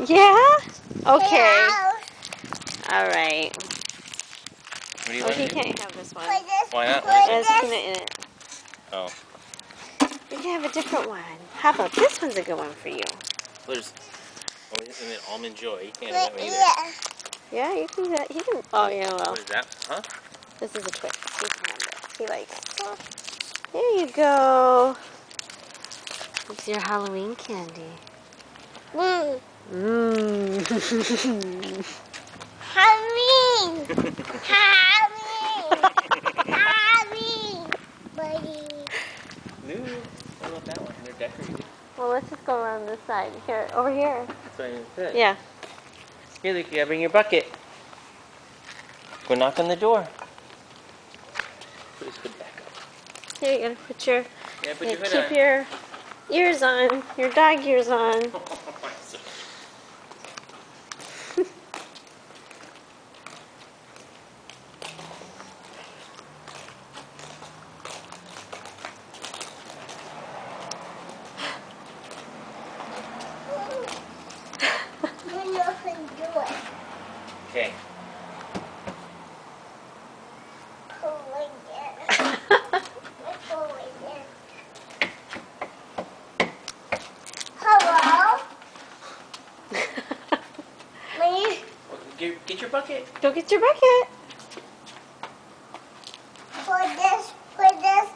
Yeah? Okay. Alright. What do you Oh, want he to do? can't have this one. Why not? It What is has it? peanut in it. Oh. You can have a different one. How about this one's a good one for you? There's almond joy. You can't have that one either. Yeah, you can get. He can. Oh yeah, well. What is that? Huh? This is a Twix. He can have it. He likes it. There you go. It's your Halloween candy. Mmm. Halloween. Halloween. Halloween. Buddy. Blue. What about that one? They're decorated. Well, let's just go around this side. Here, over here. That's what I said. Yeah. Here, Luke, you gotta bring your bucket. Go knock on the door. Put his hood back up. Here, you gotta put your. Yeah, put your hood keep on. your ears on. Your dog ears on. Okay. Hello? Get your bucket. Go get your bucket. Hold this, hold this,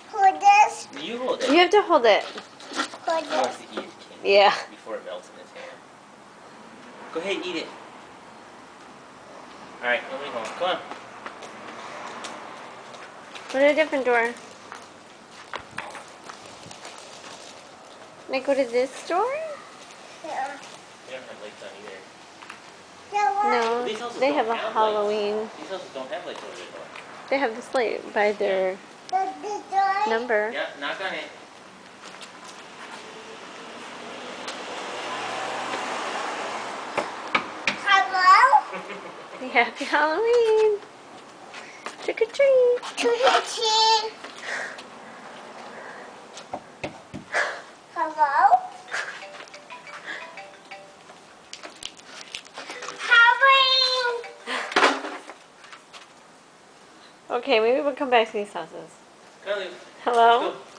hold this. You hold it. You have to hold it. Hold He wants this. to eat it Yeah. before it melts in his hand. Go ahead, eat it. Alright, let me hold. Come on. Go to a different door. Can I go to this door? Yeah. They don't have lights on either. No, These houses they don't have a have Halloween. Lights. These houses don't have lights over their door. They have this light by their The door. number. Yeah, knock on it. Hello? Happy Halloween. Trick or treat. Trick or treat. Hello? Halloween. Okay, maybe we'll come back to these houses. Come on, Luke. Hello? Let's go.